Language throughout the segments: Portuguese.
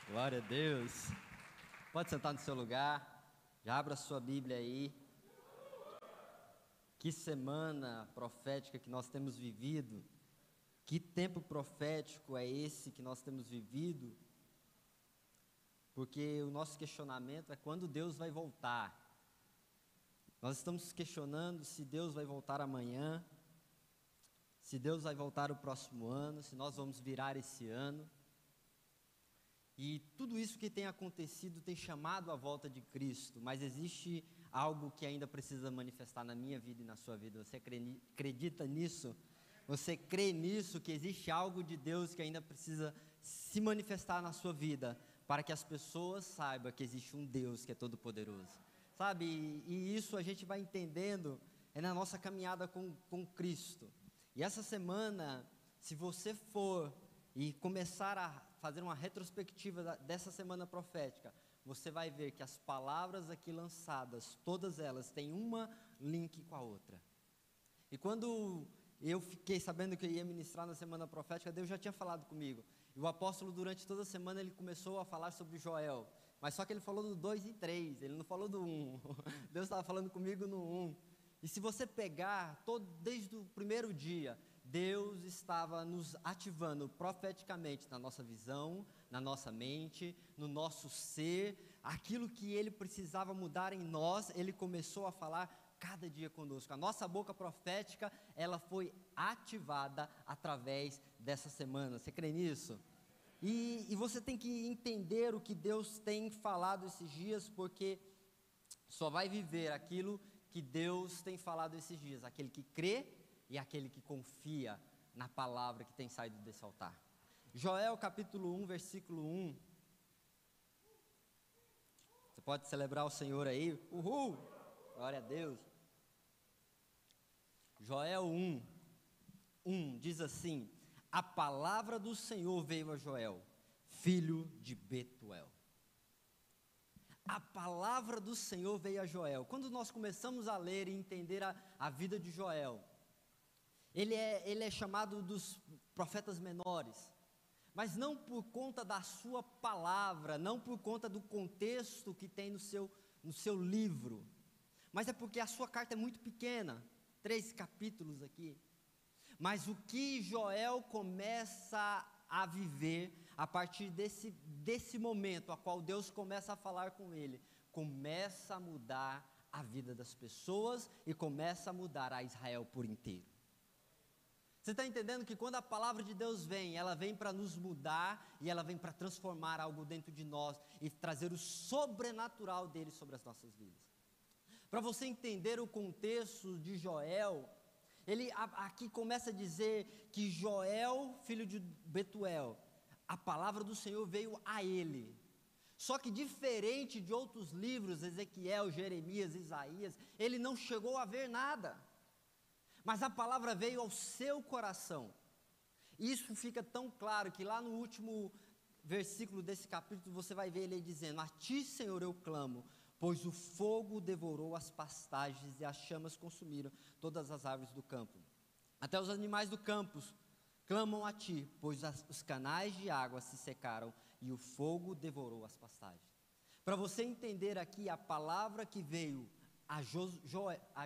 Glória a Deus. Pode sentar no seu lugar. Já abra a sua Bíblia aí. Que semana profética que nós temos vivido. Que tempo profético é esse que nós temos vivido? Porque o nosso questionamento é quando Deus vai voltar. Nós estamos questionando se Deus vai voltar amanhã, se Deus vai voltar o próximo ano, se nós vamos virar esse ano. E tudo isso que tem acontecido tem chamado a volta de Cristo, mas existe algo que ainda precisa manifestar na minha vida e na sua vida. Você acredita nisso? Você crê nisso, que existe algo de Deus que ainda precisa se manifestar na sua vida, para que as pessoas saibam que existe um Deus que é todo poderoso, sabe? E isso a gente vai entendendo na nossa caminhada com Cristo. E essa semana, se você for e começar a fazer uma retrospectiva dessa semana profética, você vai ver que as palavras aqui lançadas, todas elas têm uma link com a outra. E quando eu fiquei sabendo que eu ia ministrar na semana profética, Deus já tinha falado comigo. E o apóstolo, durante toda a semana, ele começou a falar sobre Joel. Mas só que ele falou do 2 e 3, ele não falou do 1. Deus estava falando comigo no 1. E se você pegar, desde o primeiro dia, Deus estava nos ativando profeticamente na nossa visão, na nossa mente, no nosso ser, aquilo que Ele precisava mudar em nós, Ele começou a falar cada dia conosco. A nossa boca profética, ela foi ativada através dessa semana. Você crê nisso? E você tem que entender o que Deus tem falado esses dias, porque só vai viver aquilo que Deus tem falado esses dias, aquele que crê e aquele que confia na palavra que tem saído desse altar. Joel capítulo 1, versículo 1. Você pode celebrar o Senhor aí? Uhul! Glória a Deus. Joel 1 diz assim: a palavra do Senhor veio a Joel, filho de Betuel. A palavra do Senhor veio a Joel. Quando nós começamos a ler e entender a vida de Joel, ele é chamado dos profetas menores, mas não por conta da sua palavra, não por conta do contexto que tem no seu livro, mas é porque a sua carta é muito pequena, 3 capítulos aqui. Mas o que Joel começa a viver a partir desse momento, a qual Deus começa a falar com ele, começa a mudar a vida das pessoas e começa a mudar a Israel por inteiro. Você está entendendo que quando a palavra de Deus vem, ela vem para nos mudar e ela vem para transformar algo dentro de nós e trazer o sobrenatural dele sobre as nossas vidas. Para você entender o contexto de Joel, ele aqui começa a dizer que Joel, filho de Betuel, a palavra do Senhor veio a ele. Só que diferente de outros livros, Ezequiel, Jeremias, Isaías, ele não chegou a ver nada, mas a palavra veio ao seu coração. Isso fica tão claro que lá no último versículo desse capítulo você vai ver ele dizendo: a ti, Senhor, eu clamo, pois o fogo devorou as pastagens e as chamas consumiram todas as árvores do campo. Até os animais do campo clamam a ti, pois os canais de água se secaram e o fogo devorou as pastagens. Para você entender aqui, a palavra que veio a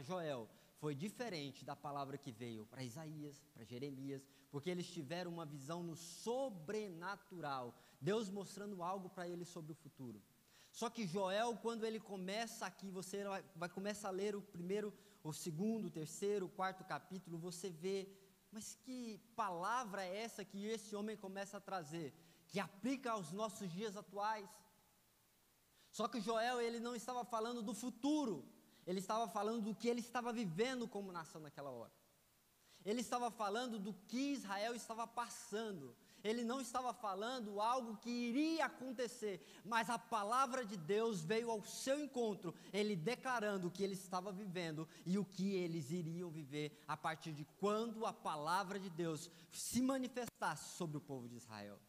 Joel foi diferente da palavra que veio para Isaías, para Jeremias, porque eles tiveram uma visão no sobrenatural, Deus mostrando algo para eles sobre o futuro. Só que Joel, quando ele começa aqui, você vai começar a ler o primeiro, o segundo, o terceiro, o quarto capítulo, você vê, mas que palavra é essa que esse homem começa a trazer, que aplica aos nossos dias atuais? Só que Joel, ele não estava falando do futuro, ele estava falando do que ele estava vivendo como nação naquela hora. Ele estava falando do que Israel estava passando. Ele não estava falando algo que iria acontecer, mas a palavra de Deus veio ao seu encontro, ele declarando o que ele estava vivendo e o que eles iriam viver a partir de quando a palavra de Deus se manifestasse sobre o povo de Israel.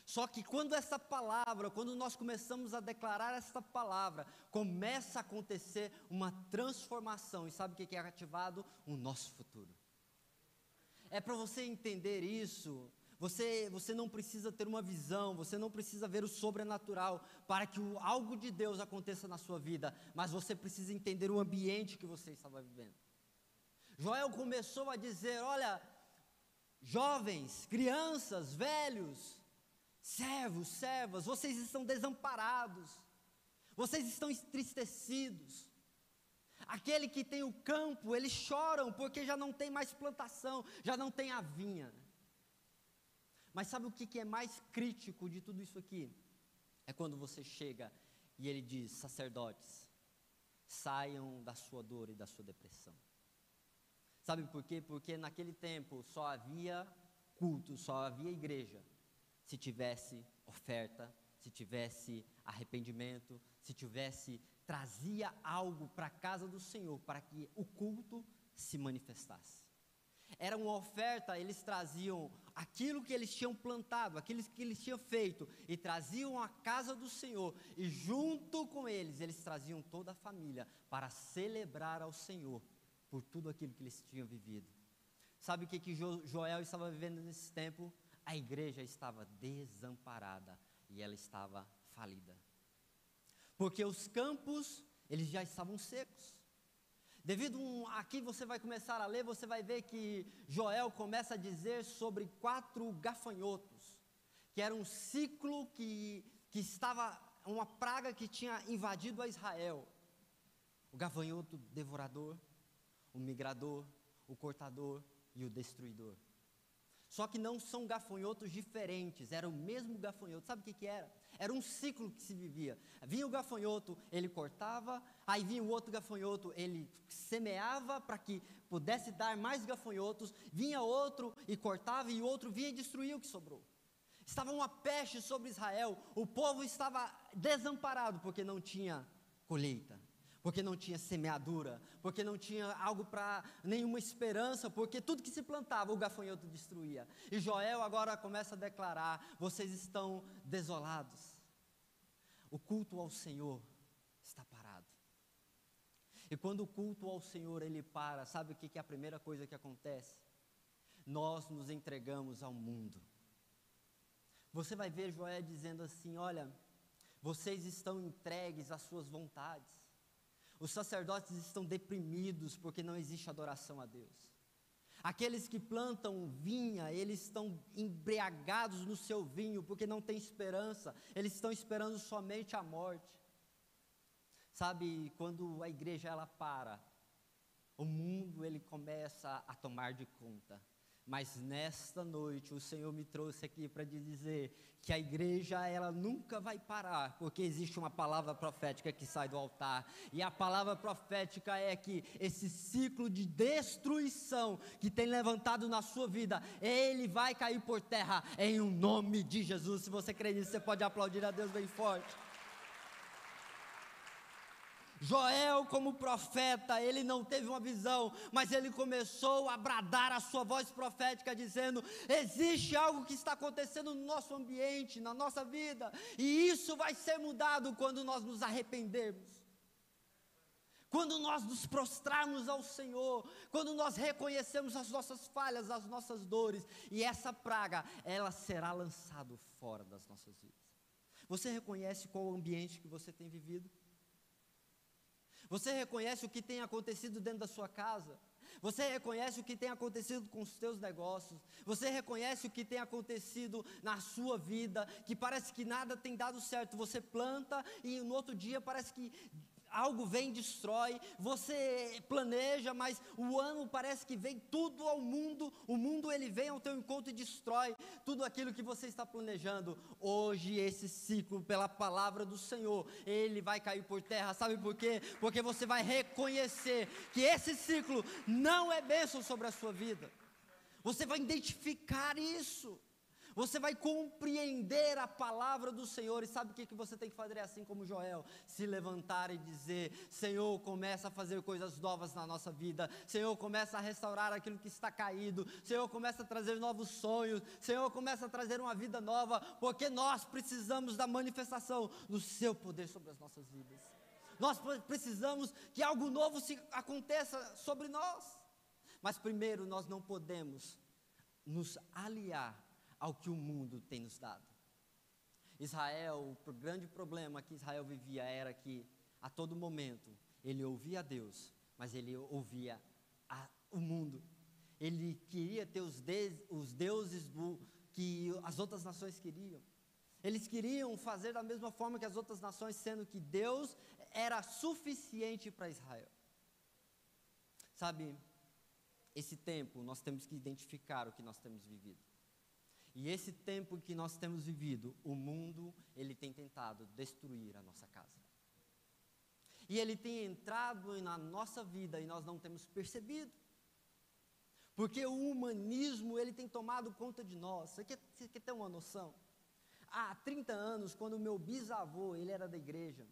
Só que quando essa palavra, quando nós começamos a declarar essa palavra, começa a acontecer uma transformação. E sabe o que é ativado? O nosso futuro. É para você entender isso, Você não precisa ter uma visão, você não precisa ver o sobrenatural para que algo de Deus aconteça na sua vida, mas você precisa entender o ambiente que você estava vivendo. Joel começou a dizer: olha, jovens, crianças, velhos, servos, servas, vocês estão desamparados, vocês estão entristecidos. Aquele que tem o campo, eles choram porque já não tem mais plantação, já não tem a vinha. Mas sabe o que é mais crítico de tudo isso aqui? É quando você chega e ele diz: sacerdotes, saiam da sua dor e da sua depressão. Sabe por quê? Porque naquele tempo só havia culto, só havia igreja, se tivesse oferta, se tivesse arrependimento, se tivesse, trazia algo para a casa do Senhor, para que o culto se manifestasse. Era uma oferta, eles traziam aquilo que eles tinham plantado, aquilo que eles tinham feito, e traziam à casa do Senhor, e junto com eles traziam toda a família, para celebrar ao Senhor, por tudo aquilo que eles tinham vivido. Sabe o que Joel estava vivendo nesse tempo? A igreja estava desamparada, e ela estava falida, porque os campos, eles já estavam secos. Aqui você vai começar a ler, você vai ver que Joel começa a dizer sobre 4 gafanhotos, que era um ciclo que estava, uma praga que tinha invadido a Israel. O gafanhoto devorador, o migrador, o cortador e o destruidor. Só que não são gafanhotos diferentes, era o mesmo gafanhoto. Sabe o que era? Era um ciclo que se vivia. Vinha o gafanhoto, ele cortava, aí vinha o outro gafanhoto, ele semeava para que pudesse dar mais gafanhotos, vinha outro e cortava, e o outro vinha e destruía o que sobrou. Estava uma peste sobre Israel, o povo estava desamparado porque não tinha colheita, porque não tinha semeadura, porque não tinha algo para nenhuma esperança, porque tudo que se plantava o gafanhoto destruía. E Joel agora começa a declarar: vocês estão desolados, o culto ao Senhor está parado. E quando o culto ao Senhor ele para, sabe o que é a primeira coisa que acontece? Nós nos entregamos ao mundo. Você vai ver Joel dizendo assim: olha, vocês estão entregues às suas vontades. Os sacerdotes estão deprimidos porque não existe adoração a Deus. Aqueles que plantam vinha, eles estão embriagados no seu vinho porque não tem esperança, eles estão esperando somente a morte. Sabe, quando a igreja ela para, o mundo ele começa a tomar de conta. Mas nesta noite o Senhor me trouxe aqui para dizer que a igreja ela nunca vai parar, porque existe uma palavra profética que sai do altar, e a palavra profética é que esse ciclo de destruição que tem levantado na sua vida, ele vai cair por terra em um nome de Jesus. Se você crê nisso, você pode aplaudir a Deus bem forte. Joel, como profeta, ele não teve uma visão, mas ele começou a bradar a sua voz profética, dizendo: existe algo que está acontecendo no nosso ambiente, na nossa vida, e isso vai ser mudado quando nós nos arrependermos, quando nós nos prostrarmos ao Senhor, quando nós reconhecemos as nossas falhas, as nossas dores, e essa praga, ela será lançada fora das nossas vidas. Você reconhece qual o ambiente que você tem vivido? Você reconhece o que tem acontecido dentro da sua casa? Você reconhece o que tem acontecido com os seus negócios? Você reconhece o que tem acontecido na sua vida, que parece que nada tem dado certo? Você planta e no outro dia parece que algo vem e destrói. Você planeja, mas o ano parece que vem tudo ao mundo, o mundo ele vem ao teu encontro e destrói tudo aquilo que você está planejando. Hoje esse ciclo, pela palavra do Senhor, ele vai cair por terra. Sabe por quê? Porque você vai reconhecer que esse ciclo não é bênção sobre a sua vida. Você vai identificar isso. Você vai compreender a palavra do Senhor. E sabe o que você tem que fazer? É assim como Joel, se levantar e dizer: Senhor, começa a fazer coisas novas na nossa vida. Senhor, começa a restaurar aquilo que está caído. Senhor, começa a trazer novos sonhos. Senhor, começa a trazer uma vida nova, porque nós precisamos da manifestação do seu poder sobre as nossas vidas. Nós precisamos que algo novo aconteça sobre nós. Mas primeiro nós não podemos nos aliar ao que o mundo tem nos dado. Israel, o grande problema que Israel vivia era que, a todo momento, ele ouvia a Deus, mas ele ouvia o mundo. Ele queria ter os deuses que as outras nações queriam. Eles queriam fazer da mesma forma que as outras nações, sendo que Deus era suficiente para Israel. Sabe, esse tempo nós temos que identificar o que nós temos vivido. E esse tempo que nós temos vivido, o mundo, ele tem tentado destruir a nossa casa. E ele tem entrado na nossa vida e nós não temos percebido. Porque o humanismo, ele tem tomado conta de nós. Você quer ter uma noção? Há 30 anos, quando o meu bisavô, ele era da igreja,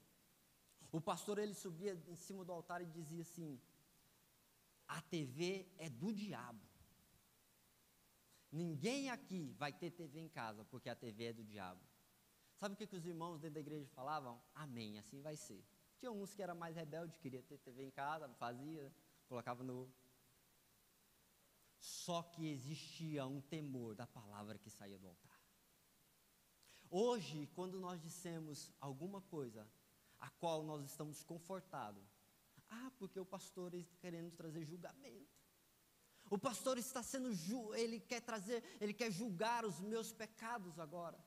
o pastor, ele subia em cima do altar e dizia assim: a TV é do diabo. Ninguém aqui vai ter TV em casa, porque a TV é do diabo. Sabe o que os irmãos dentro da igreja falavam? Amém, assim vai ser. Tinha uns que era mais rebelde, queria ter TV em casa, não fazia, colocava no... Só que existia um temor da palavra que saía do altar. Hoje, quando nós dissemos alguma coisa a qual nós estamos confortados, porque o pastor está querendo trazer julgamento. O pastor está sendo, ele quer julgar os meus pecados agora.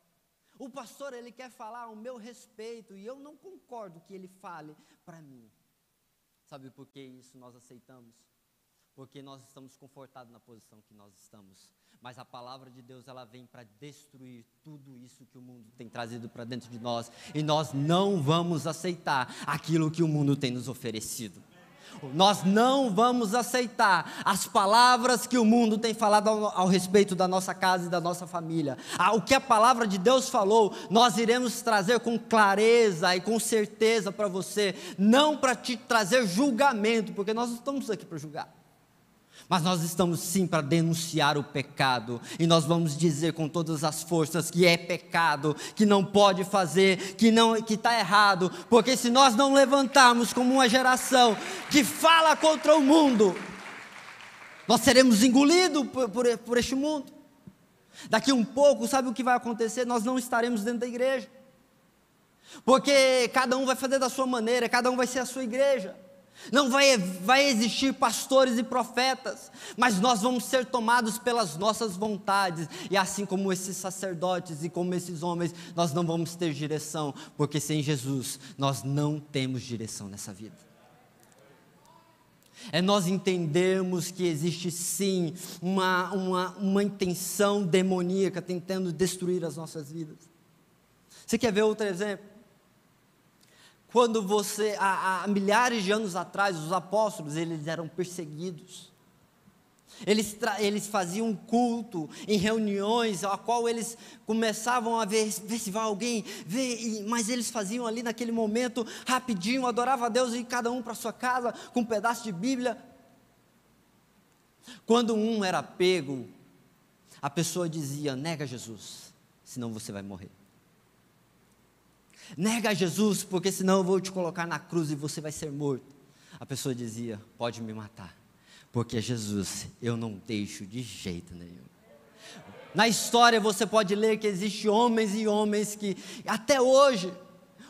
O pastor, ele quer falar ao meu respeito, e eu não concordo que ele fale para mim. Sabe por que isso nós aceitamos? Porque nós estamos confortados na posição que nós estamos. Mas a palavra de Deus, ela vem para destruir tudo isso que o mundo tem trazido para dentro de nós. E nós não vamos aceitar aquilo que o mundo tem nos oferecido. Nós não vamos aceitar as palavras que o mundo tem falado ao respeito da nossa casa e da nossa família. O que a palavra de Deus falou, nós iremos trazer com clareza e com certeza para você, não para te trazer julgamento, porque nós não estamos aqui para julgar. Mas nós estamos sim para denunciar o pecado, e nós vamos dizer com todas as forças que é pecado, que não pode fazer, que está errado, porque se nós não levantarmos como uma geração que fala contra o mundo, nós seremos engolidos por este mundo. Daqui um pouco, sabe o que vai acontecer? Nós não estaremos dentro da igreja, porque cada um vai fazer da sua maneira, cada um vai ser a sua igreja. Não vai existir pastores e profetas, mas nós vamos ser tomados pelas nossas vontades, e assim como esses sacerdotes e como esses homens, nós não vamos ter direção, porque sem Jesus nós não temos direção nessa vida. É nós entendermos que existe sim uma intenção demoníaca tentando destruir as nossas vidas. Você quer ver outro exemplo? Quando há milhares de anos atrás, os apóstolos, eles eram perseguidos. Eles faziam um culto em reuniões, a qual eles começavam a ver se vai alguém, mas eles faziam ali naquele momento, rapidinho, adorava a Deus, e cada um para sua casa, com um pedaço de Bíblia. Quando um era pego, a pessoa dizia: nega Jesus, senão você vai morrer. Nega Jesus, porque senão eu vou te colocar na cruz e você vai ser morto. A pessoa dizia: pode me matar, porque Jesus eu não deixo de jeito nenhum. Na história você pode ler que existem homens e homens que, até hoje,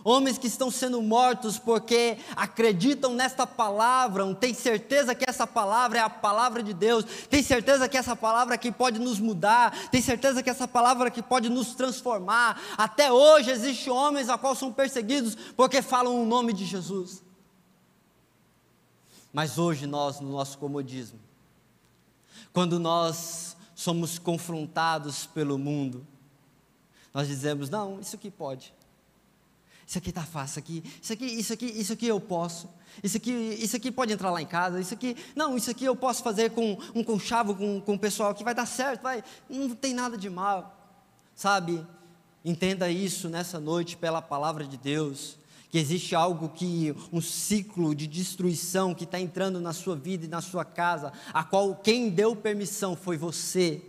homens que estão sendo mortos porque acreditam nesta palavra, têm certeza que essa palavra é a palavra de Deus, têm certeza que essa palavra que pode nos mudar, têm certeza que essa palavra que pode nos transformar. Até hoje existem homens a qual são perseguidos porque falam o nome de Jesus. Mas hoje nós, no nosso comodismo, quando nós somos confrontados pelo mundo, nós dizemos: não, isso aqui pode. Isso aqui está fácil, isso aqui eu posso, isso aqui pode entrar lá em casa, isso aqui eu posso fazer com um conchavo, com o pessoal, que vai dar certo, não tem nada de mal, sabe? Entenda isso nessa noite pela palavra de Deus, que existe um ciclo de destruição que está entrando na sua vida e na sua casa, a qual quem deu permissão foi você.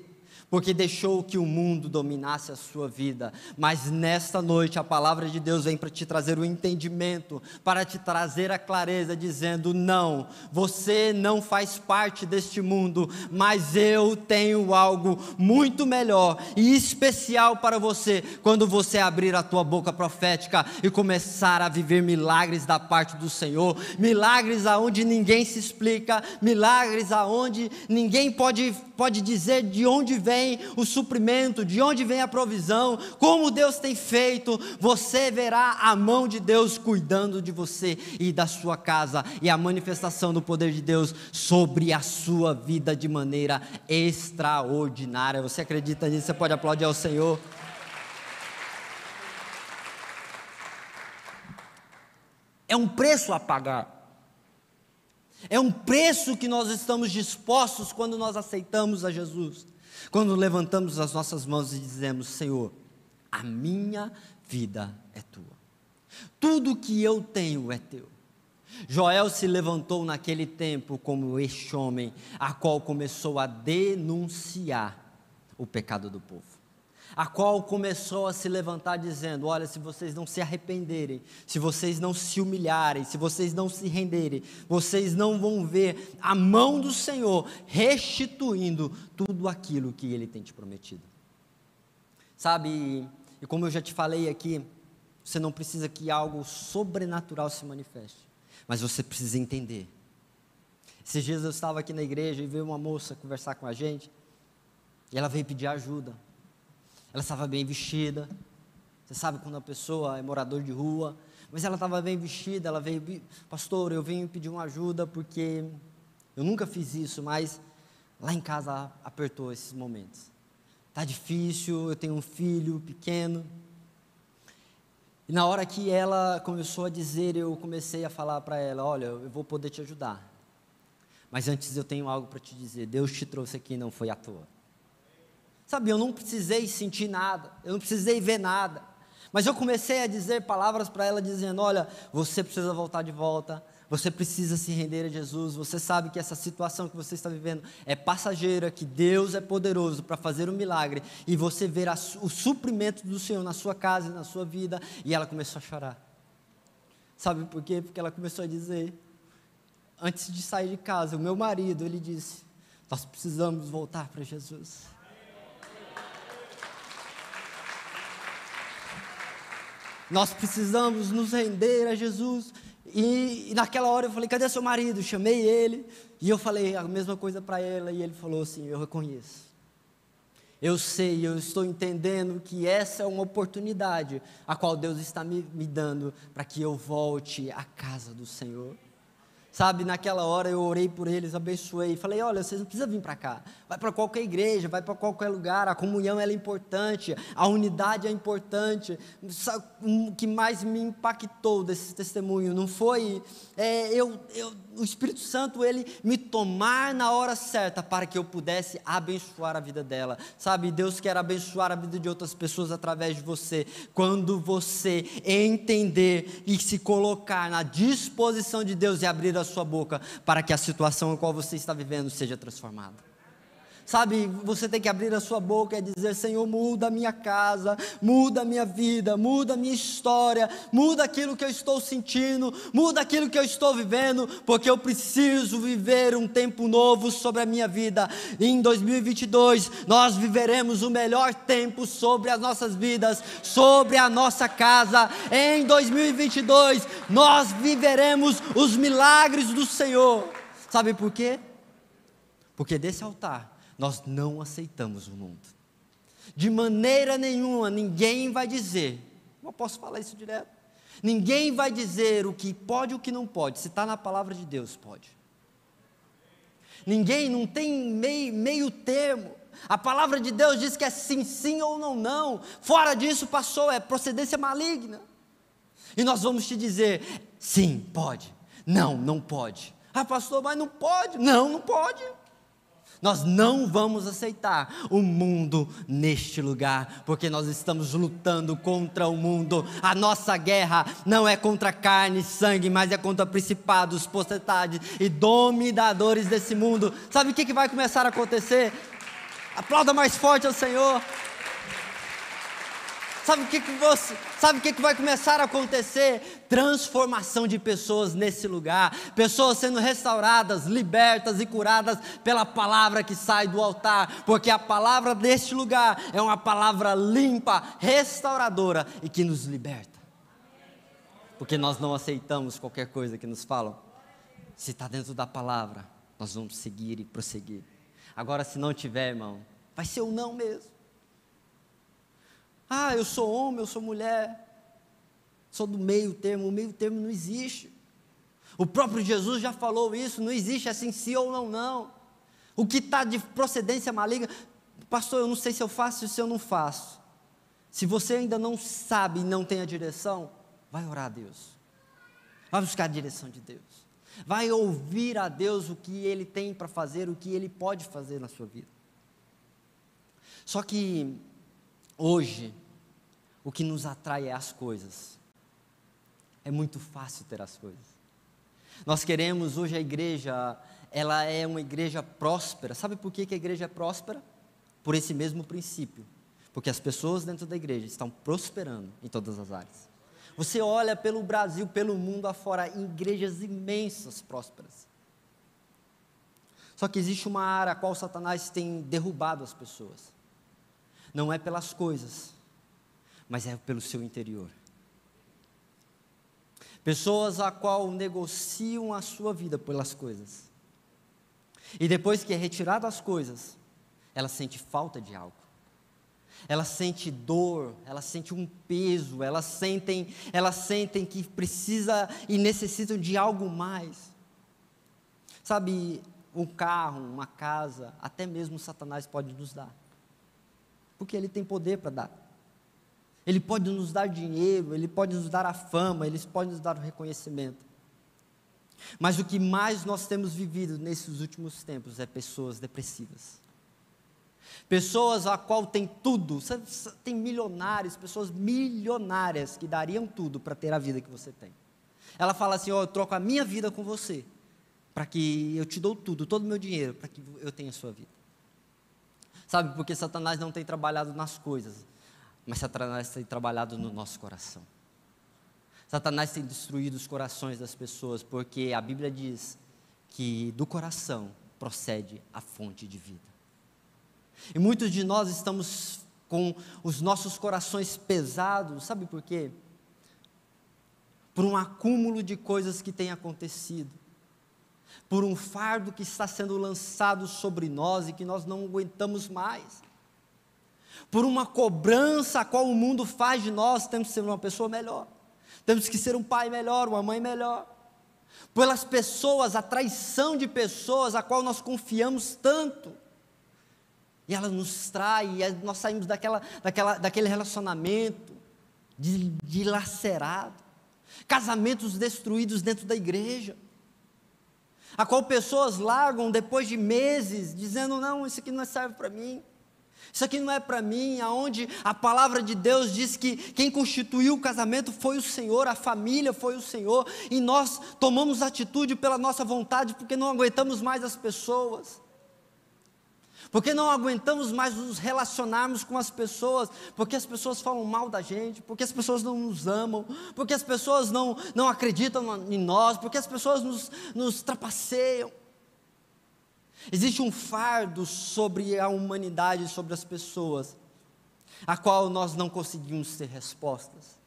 porque deixou que o mundo dominasse a sua vida. Mas nesta noite a palavra de Deus vem para te trazer o entendimento, para te trazer a clareza, dizendo: não, você não faz parte deste mundo, mas eu tenho algo muito melhor e especial para você, quando você abrir a tua boca profética e começar a viver milagres da parte do Senhor, milagres aonde ninguém se explica, milagres aonde ninguém pode dizer de onde vem o suprimento, de onde vem a provisão, como Deus tem feito. Você verá a mão de Deus cuidando de você e da sua casa, e a manifestação do poder de Deus sobre a sua vida de maneira extraordinária. Você acredita nisso? Você pode aplaudir ao Senhor? É um preço a pagar. É um preço que nós estamos dispostos quando nós aceitamos a Jesus. Quando levantamos as nossas mãos e dizemos: Senhor, a minha vida é tua. Tudo que eu tenho é teu. Joel se levantou naquele tempo como este homem, a qual começou a denunciar o pecado do povo. A qual começou a se levantar dizendo: olha, se vocês não se arrependerem, se vocês não se humilharem, se vocês não se renderem, vocês não vão ver a mão do Senhor restituindo tudo aquilo que Ele tem te prometido. Sabe, e como eu já te falei aqui, você não precisa que algo sobrenatural se manifeste, mas você precisa entender. Esses dias eu estava aqui na igreja e veio uma moça conversar com a gente, e ela veio pedir ajuda. Ela estava bem vestida. Você sabe quando a pessoa é morador de rua, mas ela estava bem vestida. Ela veio: pastor, eu vim pedir uma ajuda porque eu nunca fiz isso, mas lá em casa apertou esses momentos. Está difícil, eu tenho um filho pequeno. E na hora que ela começou a dizer, eu comecei a falar para ela: olha, eu vou poder te ajudar, mas antes eu tenho algo para te dizer. Deus te trouxe aqui, não foi à toa. Sabe, eu não precisei sentir nada, eu não precisei ver nada, mas eu comecei a dizer palavras para ela, dizendo: olha, você precisa voltar de volta, você precisa se render a Jesus, você sabe que essa situação que você está vivendo é passageira, que Deus é poderoso para fazer um milagre, e você verá o suprimento do Senhor na sua casa e na sua vida. E ela começou a chorar. Sabe por quê? Porque ela começou a dizer, antes de sair de casa, o meu marido, ele disse: nós precisamos voltar para Jesus. Nós precisamos nos render a Jesus. E naquela hora eu falei: cadê seu marido? Chamei ele, e eu falei a mesma coisa para ela, e ele falou assim: eu reconheço, eu sei, eu estou entendendo que essa é uma oportunidade a qual Deus está me dando, para que eu volte à casa do Senhor. Sabe, naquela hora eu orei por eles, abençoei, falei: olha, vocês não precisam vir para cá, vai para qualquer igreja, vai para qualquer lugar, a comunhão ela é importante, a unidade é importante. O que mais me impactou desse testemunho não foi o Espírito Santo, ele me tomar na hora certa, para que eu pudesse abençoar a vida dela. Sabe, Deus quer abençoar a vida de outras pessoas através de você, quando você entender e se colocar na disposição de Deus e abrir a sua boca, para que a situação em qual você está vivendo seja transformada. Sabe, você tem que abrir a sua boca e dizer: Senhor, muda a minha casa, muda a minha vida, muda a minha história, muda aquilo que eu estou sentindo, muda aquilo que eu estou vivendo, porque eu preciso viver um tempo novo sobre a minha vida. E em 2022 nós viveremos o melhor tempo sobre as nossas vidas, sobre a nossa casa. Em 2022 nós viveremos os milagres do Senhor. Sabe por quê? Porque desse altar nós não aceitamos o mundo. De maneira nenhuma, ninguém vai dizer, eu posso falar isso direto, ninguém vai dizer o que pode e o que não pode. Se está na palavra de Deus, pode. Ninguém, não tem meio termo. A palavra de Deus diz que é sim, sim ou não, não. Fora disso passou, é procedência maligna. E nós vamos te dizer: sim, pode. Não, não pode. Ah, pastor, mas não pode. Não, não pode. Nós não vamos aceitar o mundo neste lugar, porque nós estamos lutando contra o mundo. A nossa guerra não é contra carne e sangue, mas é contra principados, potestades e dominadores desse mundo. Sabe o que vai começar a acontecer? Aplauda mais forte ao Senhor. Sabe o que vai começar a acontecer? Transformação de pessoas nesse lugar, pessoas sendo restauradas, libertas e curadas pela palavra que sai do altar, porque a palavra deste lugar é uma palavra limpa, restauradora e que nos liberta, porque nós não aceitamos qualquer coisa que nos falam. Se está dentro da palavra, nós vamos seguir e prosseguir. Agora, se não tiver, irmão, vai ser um não mesmo. Eu sou homem, eu sou mulher, sou do meio termo. O meio termo não existe. O próprio Jesus já falou isso, não existe assim sim ou não. O que está de procedência maligna, pastor, eu não sei se eu faço ou se eu não faço. Se você ainda não sabe e não tem a direção, vai orar a Deus, vai buscar a direção de Deus, vai ouvir a Deus o que Ele tem para fazer, o que Ele pode fazer na sua vida. Só que hoje, o que nos atrai é as coisas. É muito fácil ter as coisas. Nós queremos, hoje a igreja, ela é uma igreja próspera. Sabe por que a igreja é próspera? Por esse mesmo princípio. Porque as pessoas dentro da igreja estão prosperando em todas as áreas. Você olha pelo Brasil, pelo mundo afora, igrejas imensas, prósperas. Só que existe uma área a qual Satanás tem derrubado as pessoas. Não é pelas coisas, mas é pelo seu interior. Pessoas a qual negociam a sua vida pelas coisas. E depois que é retirado as coisas, ela sente falta de algo. Ela sente dor, ela sente um peso, elas sentem que precisa e necessitam de algo mais. Sabe, um carro, uma casa, até mesmo Satanás pode nos dar. Porque Ele tem poder para dar. Ele pode nos dar dinheiro, Ele pode nos dar a fama, Ele pode nos dar o reconhecimento. Mas o que mais nós temos vivido nesses últimos tempos é pessoas depressivas. Pessoas a qual tem tudo, tem milionários, pessoas milionárias que dariam tudo para ter a vida que você tem. Ela fala assim, eu troco a minha vida com você, para que eu te dou tudo, todo o meu dinheiro, para que eu tenha a sua vida. Sabe, porque Satanás não tem trabalhado nas coisas, mas Satanás tem trabalhado no nosso coração. Satanás tem destruído os corações das pessoas, porque a Bíblia diz que do coração procede a fonte de vida. E muitos de nós estamos com os nossos corações pesados, sabe por quê? Por um acúmulo de coisas que tem acontecido. Por um fardo que está sendo lançado sobre nós e que nós não aguentamos mais. Por uma cobrança a qual o mundo faz de nós, temos que ser uma pessoa melhor. Temos que ser um pai melhor, uma mãe melhor. Pelas pessoas, a traição de pessoas a qual nós confiamos tanto. E ela nos trai, e nós saímos daquele relacionamento dilacerado. Casamentos destruídos dentro da igreja. A qual pessoas largam depois de meses, dizendo, não, isso aqui não serve para mim. Isso aqui não é para mim, aonde a palavra de Deus diz que quem constituiu o casamento foi o Senhor, a família foi o Senhor, e nós tomamos atitude pela nossa vontade, porque não aguentamos mais as pessoas. Porque não aguentamos mais nos relacionarmos com as pessoas, porque as pessoas falam mal da gente, porque as pessoas não nos amam, porque as pessoas não acreditam em nós, porque as pessoas nos trapaceiam. Existe um fardo sobre a humanidade, sobre as pessoas, a qual nós não conseguimos ter respostas,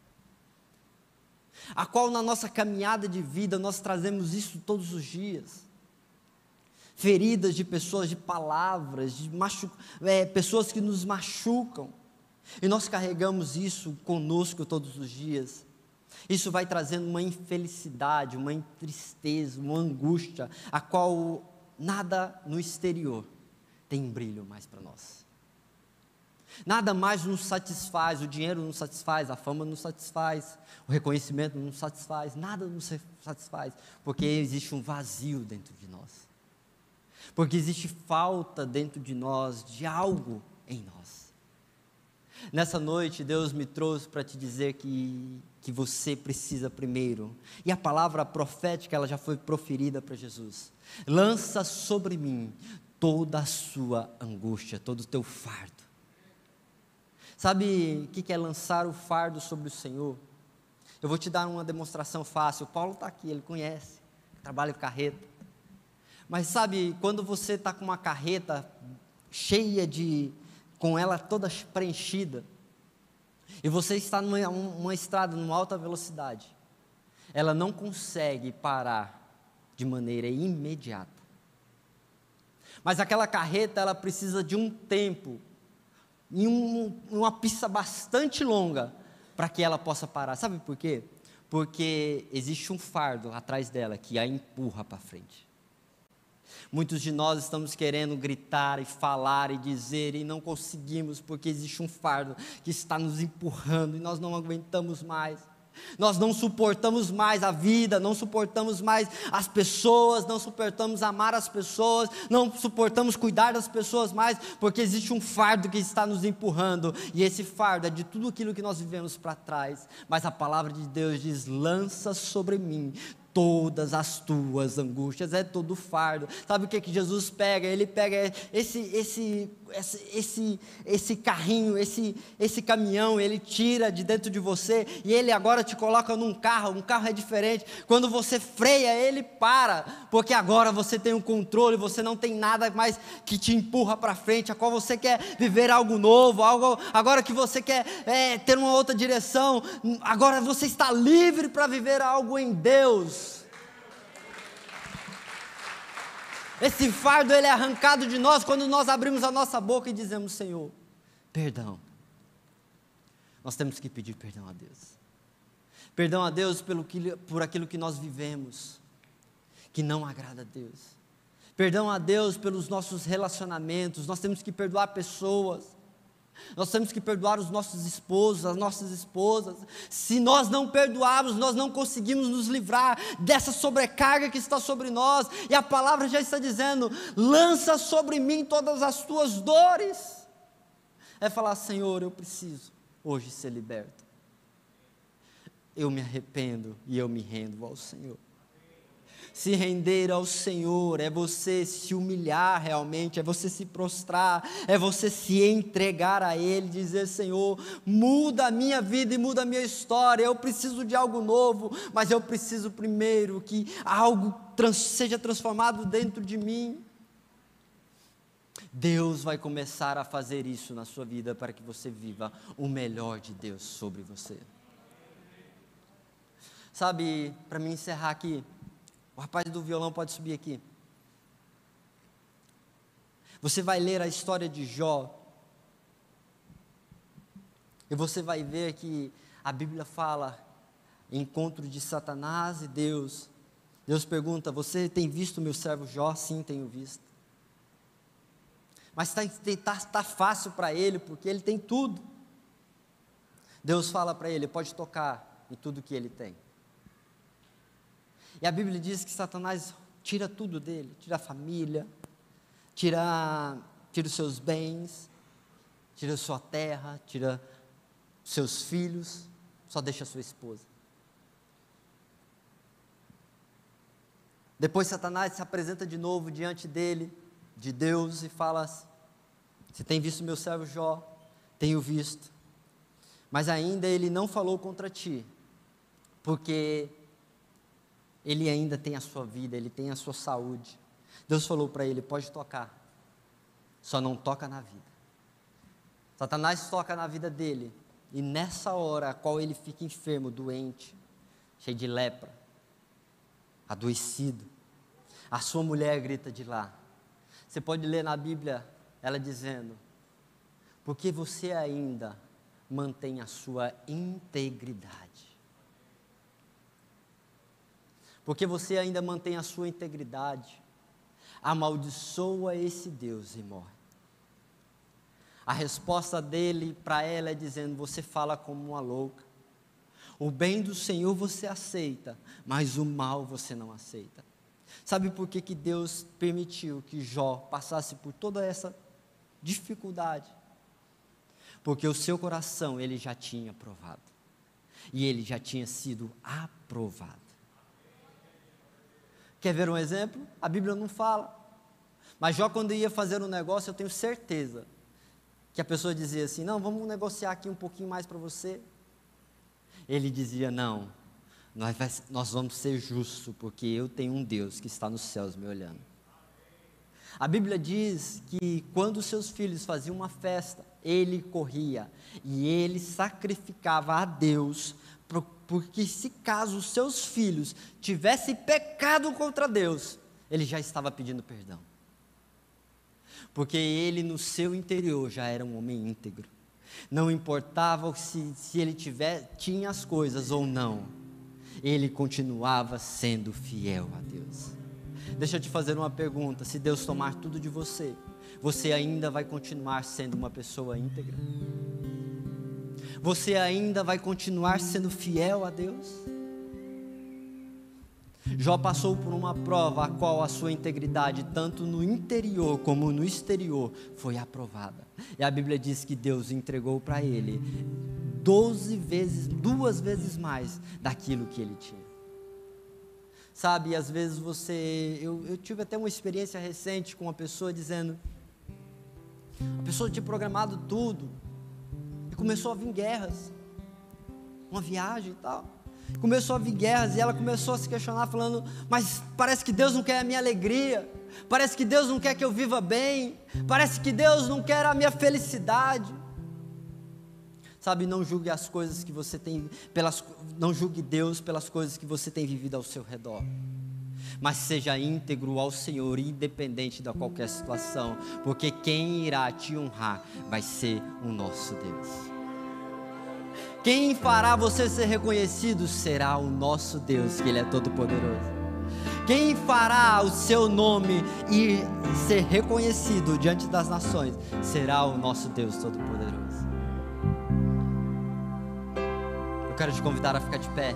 a qual na nossa caminhada de vida nós trazemos isso todos os dias. Feridas de pessoas, de palavras, pessoas que nos machucam, e nós carregamos isso conosco todos os dias. Isso vai trazendo uma infelicidade, uma tristeza, uma angústia, a qual nada no exterior tem brilho mais para nós. Nada mais nos satisfaz, o dinheiro não nos satisfaz, a fama não nos satisfaz, o reconhecimento não nos satisfaz, nada nos satisfaz, porque existe um vazio dentro de nós. Porque existe falta dentro de nós, de algo em nós. Nessa noite, Deus me trouxe para te dizer que você precisa primeiro, e a palavra profética, ela já foi proferida para Jesus. Lança sobre mim toda a sua angústia, todo o teu fardo. Sabe o que é lançar o fardo sobre o Senhor? Eu vou te dar uma demonstração fácil. O Paulo está aqui, ele conhece, trabalha com carreta. Mas sabe, quando você está com uma carreta cheia com ela toda preenchida, e você está numa estrada, numa alta velocidade, ela não consegue parar de maneira imediata. Mas aquela carreta, ela precisa de um tempo, em uma pista bastante longa, para que ela possa parar. Sabe por quê? Porque existe um fardo atrás dela que a empurra para frente. Muitos de nós estamos querendo gritar e falar e dizer e não conseguimos, porque existe um fardo que está nos empurrando e nós não aguentamos mais. Nós não suportamos mais a vida, não suportamos mais as pessoas, não suportamos amar as pessoas, não suportamos cuidar das pessoas mais, porque existe um fardo que está nos empurrando, e esse fardo é de tudo aquilo que nós vivemos para trás. Mas a palavra de Deus diz: lança sobre mim todas as tuas angústias, é todo fardo. Sabe o que Jesus pega? Ele pega esse carrinho, esse caminhão, ele tira de dentro de você, e ele agora te coloca num carro. Um carro é diferente. Quando você freia, ele para, porque agora você tem um controle, você não tem nada mais que te empurra para frente, a qual você quer viver algo novo, agora que você quer ter uma outra direção, agora você está livre para viver algo em Deus. Esse fardo, ele é arrancado de nós quando nós abrimos a nossa boca e dizemos: Senhor, perdão. Nós temos que pedir perdão a Deus. Perdão a Deus por aquilo que nós vivemos, que não agrada a Deus. Perdão a Deus pelos nossos relacionamentos. Nós temos que perdoar pessoas. Nós temos que perdoar os nossos esposos, as nossas esposas. Se nós não perdoarmos, nós não conseguimos nos livrar dessa sobrecarga que está sobre nós. E a palavra já está dizendo: lança sobre mim todas as tuas dores. É falar: Senhor, eu preciso hoje ser liberto. Eu me arrependo e eu me rendo ao Senhor. Se render ao Senhor é você se humilhar realmente, é você se prostrar, é você se entregar a Ele, dizer: Senhor, muda a minha vida e muda a minha história. Eu preciso de algo novo, mas eu preciso primeiro que algo seja transformado dentro de mim. Deus vai começar a fazer isso na sua vida para que você viva o melhor de Deus sobre você. Sabe, para me encerrar aqui, o rapaz do violão pode subir aqui. Você vai ler a história de Jó, e você vai ver que a Bíblia fala encontro de Satanás e Deus. Deus pergunta: você tem visto meu servo Jó? Sim, tenho visto. Mas está fácil para ele, porque ele tem tudo. Deus fala para ele: pode tocar em tudo que ele tem. E a Bíblia diz que Satanás tira tudo dele, tira a família, tira os seus bens, tira a sua terra, tira seus filhos, só deixa a sua esposa. Depois Satanás se apresenta de novo diante dele, de Deus, e fala: você tem visto meu servo Jó? Tenho visto. Mas ainda ele não falou contra ti, porque ele ainda tem a sua vida, ele tem a sua saúde. Deus falou para ele: pode tocar, só não toca na vida. Satanás toca na vida dele, e nessa hora a qual ele fica enfermo, doente, cheio de lepra, adoecido, a sua mulher grita de lá. Você pode ler na Bíblia ela dizendo: porque você ainda mantém a sua integridade. Porque você ainda mantém a sua integridade, amaldiçoa esse Deus e morre. A resposta dele para ela é dizendo: você fala como uma louca. O bem do Senhor você aceita, mas o mal você não aceita. Sabe por que Deus permitiu que Jó passasse por toda essa dificuldade? Porque o seu coração ele já tinha provado, e ele já tinha sido aprovado. Quer ver um exemplo? A Bíblia não fala, Mas Jó, quando ia fazer um negócio, eu tenho certeza que a pessoa dizia assim: não, vamos negociar aqui um pouquinho mais para você. Ele dizia: não, nós vamos ser justos, porque eu tenho um Deus que está nos céus me olhando. A Bíblia diz que quando seus filhos faziam uma festa, ele corria e ele sacrificava a Deus, porque se caso os seus filhos tivessem pecado contra Deus, ele já estava pedindo perdão. Porque ele no seu interior já era um homem íntegro. Não importava se ele tinha as coisas ou não, ele continuava sendo fiel a Deus. Deixa eu te fazer uma pergunta: se Deus tomar tudo de você, você ainda vai continuar sendo uma pessoa íntegra? Você ainda vai continuar sendo fiel a Deus? Jó passou por uma prova a qual a sua integridade, tanto no interior como no exterior, foi aprovada. E a Bíblia diz que Deus entregou para ele 2 vezes mais daquilo que ele tinha. Sabe, às vezes eu tive até uma experiência recente com uma pessoa dizendo, a pessoa tinha programado tudo, e começou a vir guerras, uma viagem e tal, começou a vir guerras, e ela começou a se questionar, falando: mas parece que Deus não quer a minha alegria, parece que Deus não quer que eu viva bem, parece que Deus não quer a minha felicidade. Sabe, não julgue as coisas que você tem, não julgue Deus pelas coisas que você tem vivido ao seu redor, mas seja íntegro ao Senhor, independente de qualquer situação, porque quem irá te honrar vai ser o nosso Deus. Quem fará você ser reconhecido será o nosso Deus, que Ele é todo poderoso. Quem fará o seu nome e ser reconhecido diante das nações será o nosso Deus todo poderoso. Eu quero te convidar a ficar de pé.